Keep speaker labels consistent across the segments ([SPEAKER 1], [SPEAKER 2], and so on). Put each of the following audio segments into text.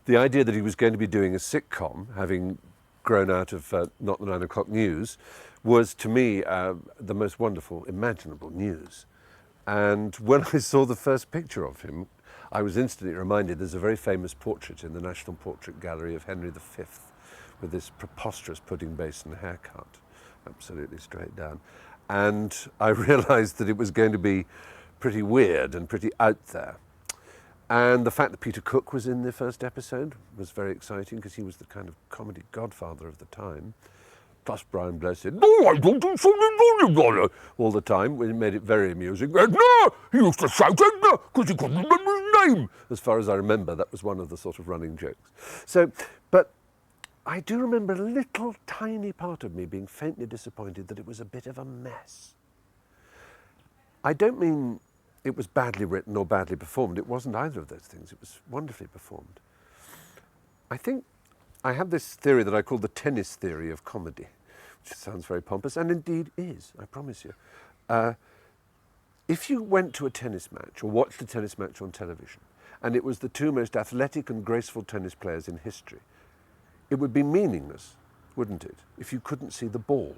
[SPEAKER 1] the idea that he was going to be doing a sitcom, having grown out of Not the 9 O'Clock News, was to me the most wonderful imaginable news. And when I saw the first picture of him, I was instantly reminded there's a very famous portrait in the National Portrait Gallery of Henry V with this preposterous pudding basin haircut, absolutely straight down. And I realised that it was going to be pretty weird and pretty out there. And the fact that Peter Cook was in the first episode was very exciting because he was the kind of comedy godfather of the time. Plus Brian Blessed, no, I don't do something all the time, which made it very amusing. And, no, he used to shout Edna because he couldn't remember his name. As far as I remember, that was one of the sort of running jokes. So, but I do remember a little tiny part of me being faintly disappointed that it was a bit of a mess. I don't mean it was badly written or badly performed. It wasn't either of those things. It was wonderfully performed. I think I have this theory that I call the tennis theory of comedy, which sounds very pompous, and indeed is, I promise you. If you went to a tennis match or watched a tennis match on television, and it was the two most athletic and graceful tennis players in history, it would be meaningless, wouldn't it, if you couldn't see the ball.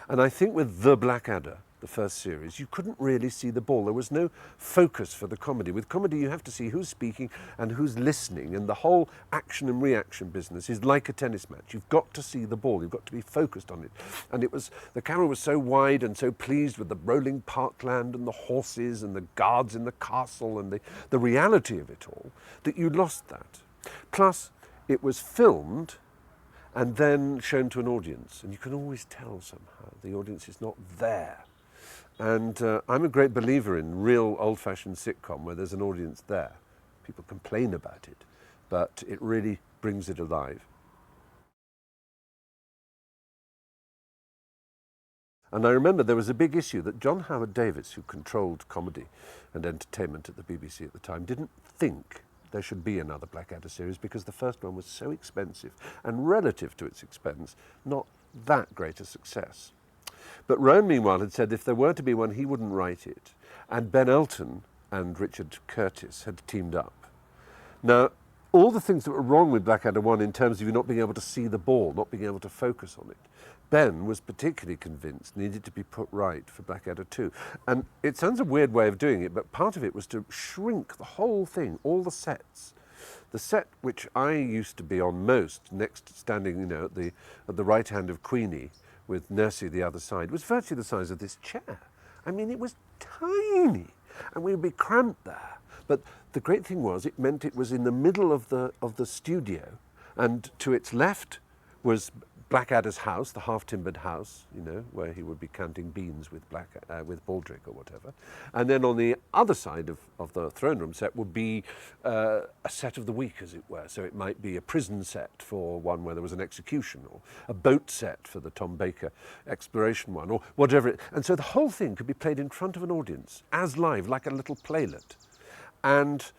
[SPEAKER 1] And I think with The Blackadder, the first series, you couldn't really see the ball. There was no focus for the comedy. With comedy, you have to see who's speaking and who's listening, and the whole action and reaction business is like a tennis match. You've got to see the ball. You've got to be focused on it. And the camera was so wide and so pleased with the rolling parkland and the horses and the guards in the castle and the reality of it all that you lost that. Plus, it was filmed and then shown to an audience, and you can always tell somehow the audience is not there. And I'm a great believer in real old-fashioned sitcom where there's an audience there. People complain about it, but it really brings it alive. And I remember there was a big issue that John Howard Davis, who controlled comedy and entertainment at the BBC at the time, didn't think there should be another Blackadder series because the first one was so expensive and, relative to its expense, not that great a success. But Rowan, meanwhile, had said if there were to be one, he wouldn't write it. And Ben Elton and Richard Curtis had teamed up. Now, all the things that were wrong with Blackadder 1 in terms of you not being able to see the ball, not being able to focus on it, Ben was particularly convinced needed to be put right for Blackadder 2. And it sounds a weird way of doing it, but part of it was to shrink the whole thing, all the sets. The set which I used to be on most, next standing, at the right hand of Queenie, with Nursey the other side, was virtually the size of this chair. I mean, it was tiny, and we would be cramped there. But the great thing was, it meant it was in the middle of the studio, and to its left was Blackadder's house, the half-timbered house, where he would be counting beans with Baldrick or whatever. And then on the other side of the throne room set would be a set of the week, as it were. So it might be a prison set for one where there was an execution, or a boat set for the Tom Baker exploration one, or whatever. And so the whole thing could be played in front of an audience, as live, like a little playlet. And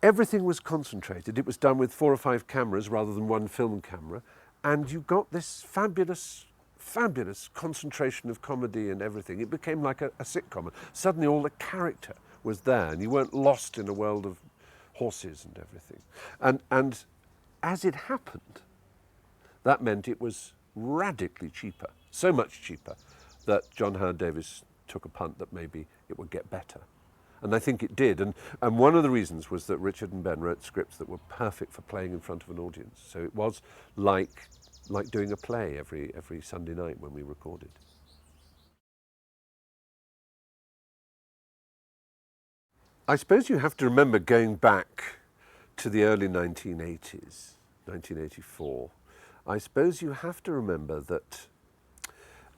[SPEAKER 1] everything was concentrated. It was done with 4 or 5 cameras rather than one film camera. And you got this fabulous, fabulous concentration of comedy and everything. It became like a sitcom. Suddenly all the character was there, and you weren't lost in a world of horses and everything. And as it happened, that meant it was radically cheaper, so much cheaper, that John Howard Davis took a punt that maybe it would get better. And I think it did. And one of the reasons was that Richard and Ben wrote scripts that were perfect for playing in front of an audience. So it was like doing a play every Sunday night when we recorded. I suppose you have to remember going back to the early 1980s, 1984. I suppose you have to remember that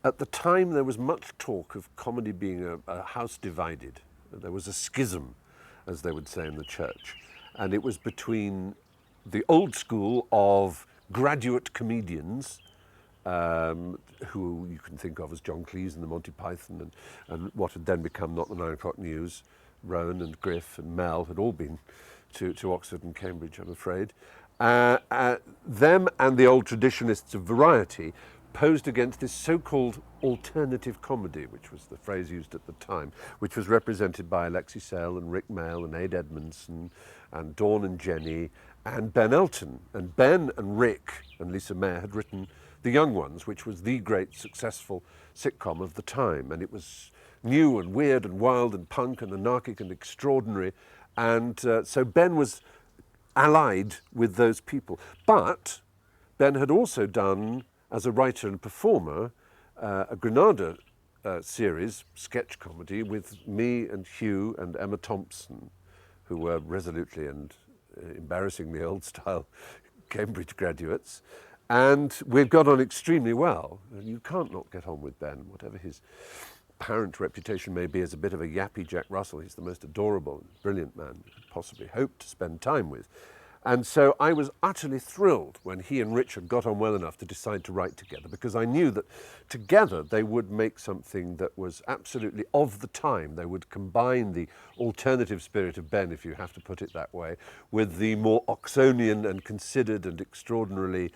[SPEAKER 1] at the time there was much talk of comedy being a house divided. There was a schism, as they would say in the church, and it was between the old school of graduate comedians, who you can think of as John Cleese and the Monty Python, and what had then become Not the 9 O'Clock News. Rowan and Griff and Mel had all been to Oxford and Cambridge, I'm afraid. Them and the old traditionists of variety posed against this so-called alternative comedy, which was the phrase used at the time, which was represented by Alexi Sale and Rick Mail and Aid Edmondson and Dawn and Jenny and Ben Elton. And Ben and Rick and Lisa Mayer had written The Young Ones, which was the great successful sitcom of the time. And it was new and weird and wild and punk and anarchic and extraordinary. And so Ben was allied with those people. But Ben had also done, as a writer and performer, a Granada series, sketch comedy, with me and Hugh and Emma Thompson, who were resolutely and embarrassingly old-style Cambridge graduates. And we'd got on extremely well. You can't not get on with Ben, whatever his apparent reputation may be as a bit of a yappy Jack Russell. He's the most adorable and brilliant man you could possibly hope to spend time with. And so I was utterly thrilled when he and Richard got on well enough to decide to write together, because I knew that together they would make something that was absolutely of the time. They would combine the alternative spirit of Ben, if you have to put it that way, with the more Oxonian and considered and extraordinarily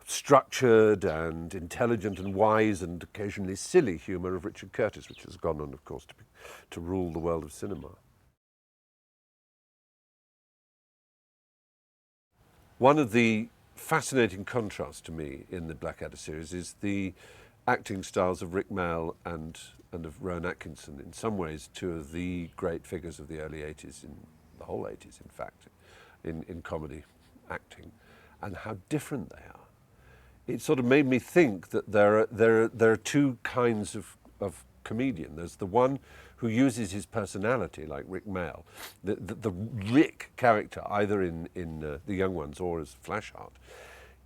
[SPEAKER 1] structured and intelligent and wise and occasionally silly humour of Richard Curtis, which has gone on, of course, to rule the world of cinema. One of the fascinating contrasts to me in the Blackadder series is the acting styles of Rick Mayall and of Rowan Atkinson. In some ways, two of the great figures of the early 80s, in the whole 80s, in fact, in comedy acting, and how different they are. It sort of made me think that there are two kinds of comedian. There's the one who uses his personality, like Rick Mayall. The Rick character, either in The Young Ones or as Flashheart,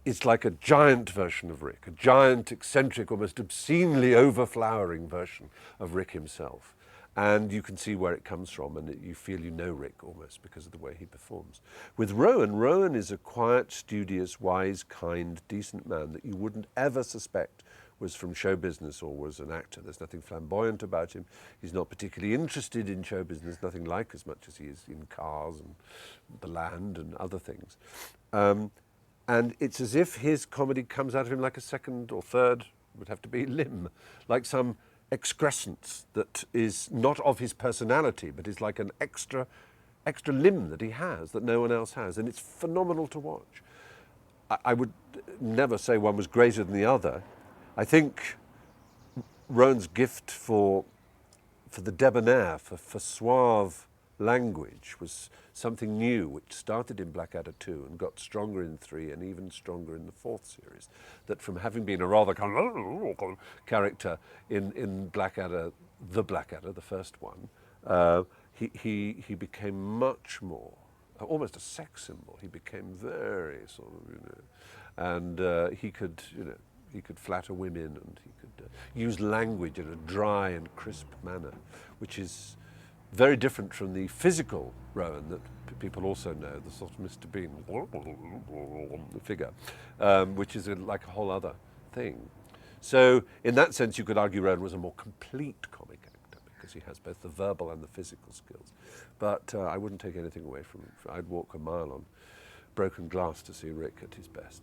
[SPEAKER 1] is like a giant version of Rick, a giant, eccentric, almost obscenely overflowering version of Rick himself. And you can see where it comes from, and you feel you know Rick almost because of the way he performs. With Rowan is a quiet, studious, wise, kind, decent man that you wouldn't ever suspect was from show business or was an actor. There's nothing flamboyant about him. He's not particularly interested in show business, nothing like as much as he is in cars and the land and other things. And it's as if his comedy comes out of him like a second or third, would have to be, limb, like some excrescence that is not of his personality, but is like an extra limb that he has that no one else has. And it's phenomenal to watch. I would never say one was greater than the other. I think Rowan's gift for the debonair, for suave language, was something new, which started in Blackadder 2 and got stronger in 3 and even stronger in the 4th series. That from having been a rather kind of character in Blackadder, the first one, he became much more, almost a sex symbol. He became very sort of, and he could flatter women, and he could use language in a dry and crisp manner, which is very different from the physical Rowan that people also know, the sort of Mr. Bean figure, which is like a whole other thing. So in that sense, you could argue Rowan was a more complete comic actor because he has both the verbal and the physical skills. But I wouldn't take anything away from him. I'd walk a mile on broken glass to see Rick at his best.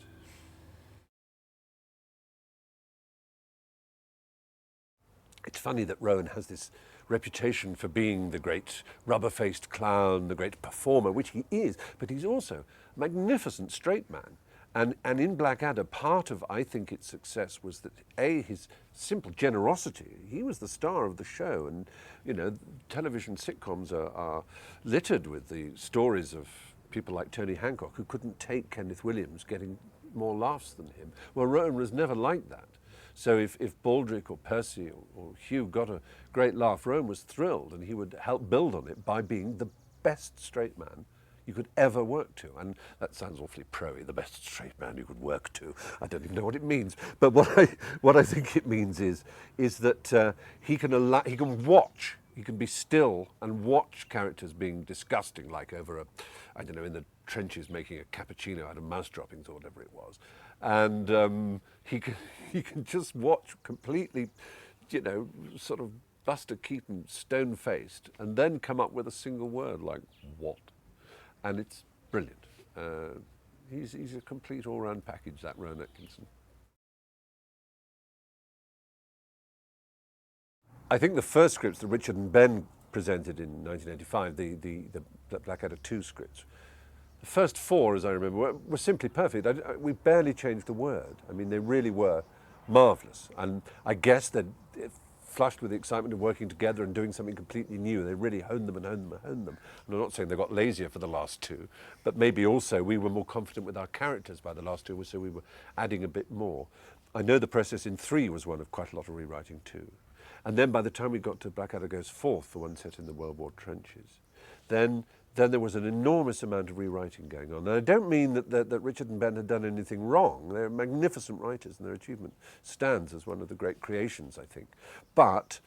[SPEAKER 1] It's funny that Rowan has this reputation for being the great rubber-faced clown, the great performer, which he is, but he's also a magnificent straight man. And in Blackadder, part of, I think, its success was that, A, his simple generosity. He was the star of the show, and, you know, television sitcoms are littered with the stories of people like Tony Hancock, who couldn't take Kenneth Williams getting more laughs than him. Well, Rowan was never like that. So if Baldrick or Percy or Hugh got a great laugh, Rowan was thrilled, and he would help build on it by being the best straight man you could ever work to. And that sounds awfully pro-y, the best straight man you could work to. I don't even know what it means. But what I think it means is that he can watch, he can be still and watch characters being disgusting, like over I don't know, in the trenches making a cappuccino out of mouse droppings or whatever it was. And he can just watch completely, you know, sort of Buster Keaton stone-faced, and then come up with a single word like "what," and it's brilliant. He's a complete all-round package, that Rowan Atkinson. I think the first scripts that Richard and Ben presented in 1985, the Blackadder 2 scripts, The first four, as I remember, were simply perfect. We barely changed a word. I mean, they really were marvellous. And I guess that flushed with the excitement of working together and doing something completely new, they really honed them and honed them and honed them. And I'm not saying they got lazier for the last two, but maybe also we were more confident with our characters by the last two, so we were adding a bit more. I know the process in 3 was one of quite a lot of rewriting too. And then by the time we got to Blackadder Goes Forth, the one set in the World War trenches, then there was an enormous amount of rewriting going on. And I don't mean that Richard and Ben had done anything wrong. They're magnificent writers, and their achievement stands as one of the great creations, I think. But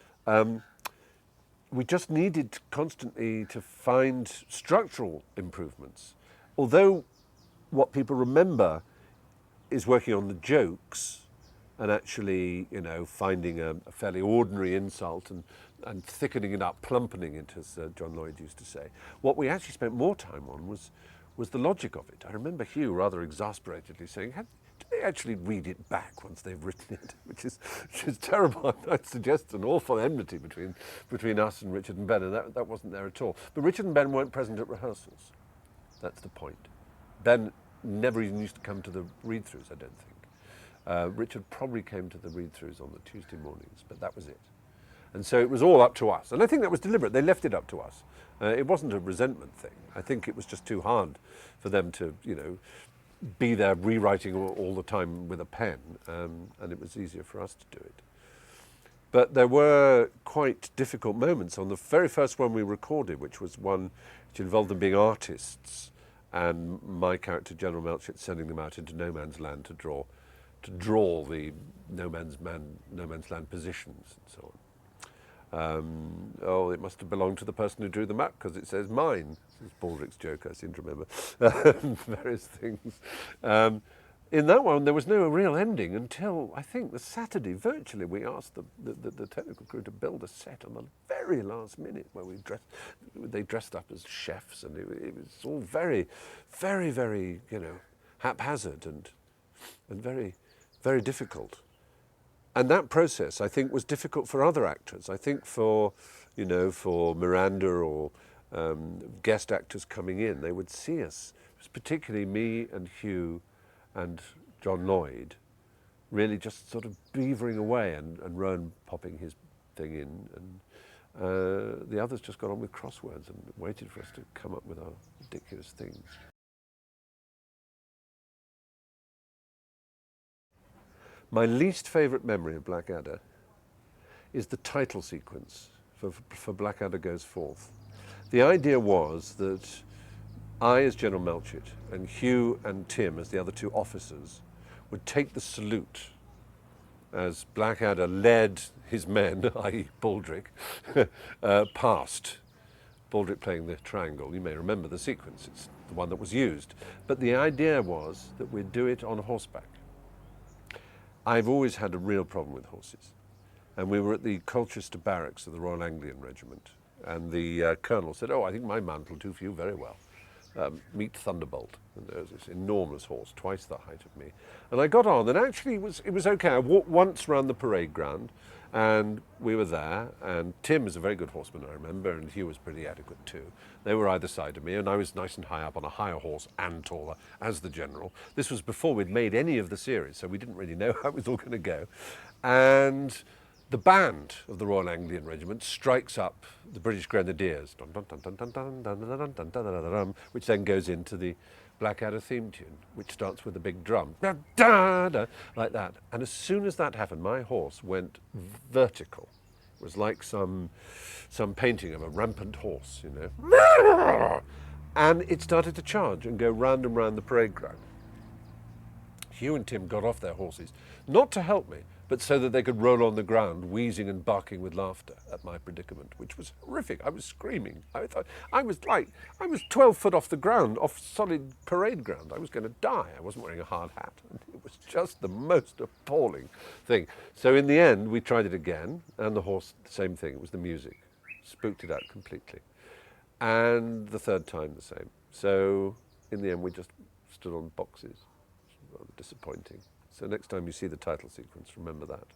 [SPEAKER 1] we just needed constantly to find structural improvements. Although what people remember is working on the jokes and actually, finding a fairly ordinary insult and thickening it up, plumpening it, as John Lloyd used to say. What we actually spent more time on was the logic of it. I remember Hugh rather exasperatedly saying, do they actually read it back once they've written it? Which is terrible. I suggest an awful enmity between us and Richard and Ben, and that wasn't there at all. But Richard and Ben weren't present at rehearsals. That's the point. Ben never even used to come to the read-throughs, I don't think. Richard probably came to the read-throughs on the Tuesday mornings, but that was it. And so it was all up to us. And I think that was deliberate. They left it up to us. It wasn't a resentment thing. I think it was just too hard for them to, be there rewriting all the time with a pen, and it was easier for us to do it. But there were quite difficult moments on the very first one we recorded, which was one which involved them being artists, and my character, General Melchett, sending them out into no man's land to draw the no man's land positions and so on. It must have belonged to the person who drew the map because it says mine. This is Baldrick's joke, I seem to remember. Various things. In that one, there was no real ending until, I think, the Saturday, virtually, we asked the technical crew to build a set on the very last minute where they dressed up as chefs, and it was all very, very, very, haphazard and very, very difficult. And that process, I think, was difficult for other actors. I think for Miranda or guest actors coming in, they would see us, particularly me and Hugh and John Lloyd, really just sort of beavering away, and Rowan popping his thing in, and the others just got on with crosswords and waited for us to come up with our ridiculous things. My least favourite memory of Blackadder is the title sequence for Blackadder Goes Forth. The idea was that I, as General Melchett, and Hugh and Tim, as the other two officers, would take the salute as Blackadder led his men, i.e. Baldrick, past. Baldrick playing the triangle. You may remember the sequence. It's the one that was used. But the idea was that we'd do it on horseback. I've always had a real problem with horses. And we were at the Colchester barracks of the Royal Anglian Regiment, and the colonel said, I think my mount will do for you very well. Meet Thunderbolt. And there was this enormous horse, twice the height of me. And I got on, and actually it was okay. I walked once around the parade ground, and we were there, and Tim is a very good horseman, I remember, and Hugh was pretty adequate too. They were either side of me, and I was nice and high up on a higher horse and taller as the general. This was before we'd made any of the series, so we didn't really know how it was all going to go. And the band of the Royal Anglian Regiment strikes up the British Grenadiers, which then goes into the Blackadder theme tune, which starts with a big drum, like that. And as soon as that happened, my horse went vertical. It was like some painting of a rampant horse, And it started to charge and go round and round the parade ground. Hugh and Tim got off their horses, not to help me, but so that they could roll on the ground, wheezing and barking with laughter at my predicament, which was horrific. I was screaming. I thought I was 12 foot off the ground, off solid parade ground. I was going to die. I wasn't wearing a hard hat. It was just the most appalling thing. So in the end, we tried it again, and the horse, same thing. It was the music. Spooked it out completely. And the third time, the same. So in the end, we just stood on boxes. Rather disappointing. So next time you see the title sequence, remember that.